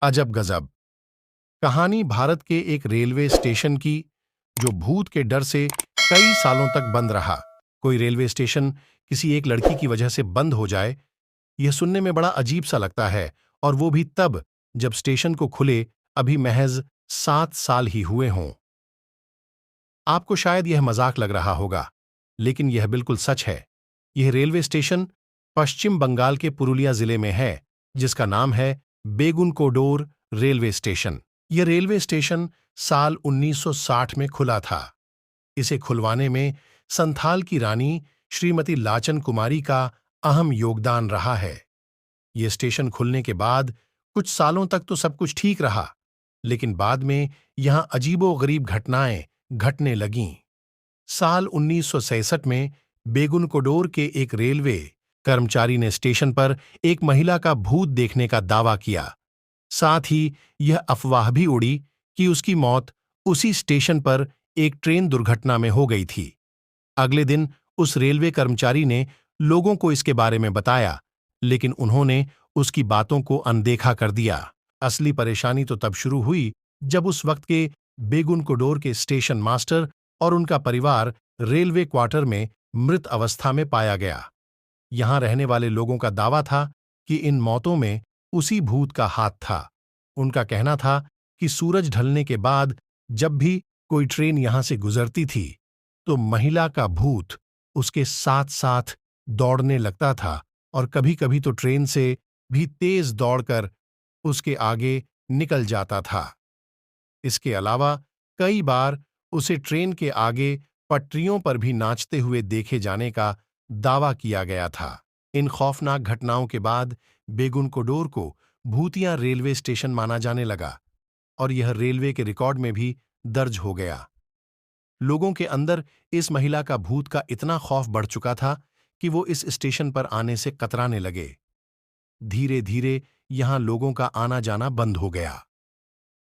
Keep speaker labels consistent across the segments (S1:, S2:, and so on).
S1: अजब गजब कहानी भारत के एक रेलवे स्टेशन की जो भूत के डर से कई सालों तक बंद रहा। कोई रेलवे स्टेशन किसी एक लड़की की वजह से बंद हो जाए, यह सुनने में बड़ा अजीब सा लगता है, और वो भी तब जब स्टेशन को खुले अभी महज 7 साल ही हुए हों। आपको शायद यह मजाक लग रहा होगा, लेकिन यह बिल्कुल सच है। यह रेलवे स्टेशन पश्चिम बंगाल के पुरुलिया जिले में है, जिसका नाम है बेगुनकोडोर रेलवे स्टेशन। यह रेलवे स्टेशन साल 1960 में खुला था। इसे खुलवाने में संथाल की रानी श्रीमती लाचन कुमारी का अहम योगदान रहा है। यह स्टेशन खुलने के बाद कुछ सालों तक तो सब कुछ ठीक रहा, लेकिन बाद में यहां अजीबोगरीब घटनाएं घटने लगीं। साल 1966 में बेगुनकोडोर के एक रेलवे कर्मचारी ने स्टेशन पर एक महिला का भूत देखने का दावा किया। साथ ही यह अफवाह भी उड़ी कि उसकी मौत उसी स्टेशन पर एक ट्रेन दुर्घटना में हो गई थी। अगले दिन उस रेलवे कर्मचारी ने लोगों को इसके बारे में बताया, लेकिन उन्होंने उसकी बातों को अनदेखा कर दिया। असली परेशानी तो तब शुरू हुई जब उस वक्त के बेगुनकोडोर के स्टेशन मास्टर और उनका परिवार रेलवे क्वार्टर में मृत अवस्था में पाया गया। यहां रहने वाले लोगों का दावा था कि इन मौतों में उसी भूत का हाथ था। उनका कहना था कि सूरज ढलने के बाद जब भी कोई ट्रेन यहां से गुजरती थी, तो महिला का भूत उसके साथ साथ दौड़ने लगता था, और कभी-कभी तो ट्रेन से भी तेज दौड़कर उसके आगे निकल जाता था। इसके अलावा कई बार उसे ट्रेन के आगे पटरियों पर भी नाचते हुए देखे जाने का दावा किया गया था। इन खौफनाक घटनाओं के बाद बेगुनकोडोर को भूतिया रेलवे स्टेशन माना जाने लगा, और यह रेलवे के रिकॉर्ड में भी दर्ज हो गया। लोगों के अंदर इस महिला का भूत का इतना खौफ बढ़ चुका था कि वो इस स्टेशन पर आने से कतराने लगे। धीरे धीरे यहां लोगों का आना जाना बंद हो गया।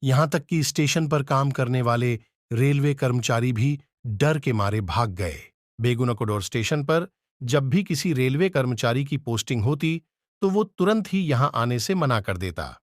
S1: यहां तक कि स्टेशन पर काम करने वाले रेलवे कर्मचारी भी डर के मारे भाग गए। बेगुनकोडोर स्टेशन पर जब भी किसी रेलवे कर्मचारी की पोस्टिंग होती, तो वो तुरंत ही यहां आने से मना कर देता।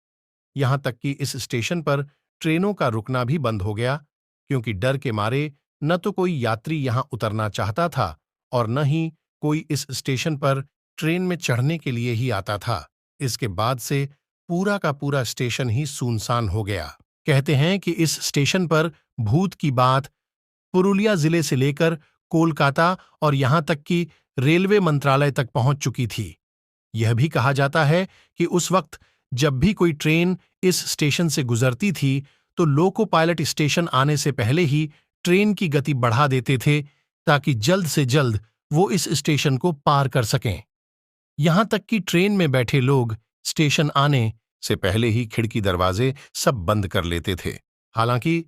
S1: यहां तक कि इस स्टेशन पर ट्रेनों का रुकना भी बंद हो गया, क्योंकि डर के मारे न तो कोई यात्री यहां उतरना चाहता था और न ही कोई इस स्टेशन पर ट्रेन में चढ़ने के लिए ही आता था। इसके बाद से पूरा का पूरा स्टेशन ही सुनसान हो गया। कहते हैं कि इस स्टेशन पर भूत की बात पुरुलिया जिले से लेकर कोलकाता और यहां तक कि रेलवे मंत्रालय तक पहुंच चुकी थी। यह भी कहा जाता है कि उस वक्त जब भी कोई ट्रेन इस स्टेशन से गुजरती थी, तो लोको पायलट स्टेशन आने से पहले ही ट्रेन की गति बढ़ा देते थे, ताकि जल्द से जल्द वो इस स्टेशन को पार कर सकें। यहां तक कि ट्रेन में बैठे लोग स्टेशन आने से पहले ही खिड़की दरवाजे सब बंद कर लेते थे। हालांकि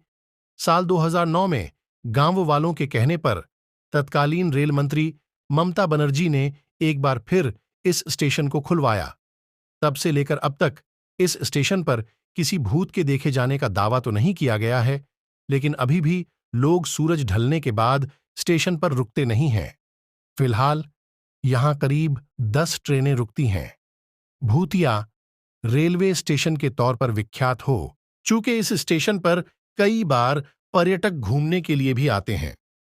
S1: साल 2009 में गांव वालों के कहने पर तत्कालीन रेल मंत्री ममता बनर्जी ने एक बार फिर इस स्टेशन को खुलवाया। तब से लेकर अब तक इस स्टेशन पर किसी भूत के देखे जाने का दावा तो नहीं किया गया है, लेकिन अभी भी लोग सूरज ढलने के बाद स्टेशन पर रुकते नहीं हैं। फिलहाल यहां करीब 10 ट्रेनें रुकती हैं। भूतिया रेलवे स्टेशन के तौर पर विख्यात हो चूंकि इस स्टेशन पर कई बार पर्यटक घूमने के लिए भी आते हैं।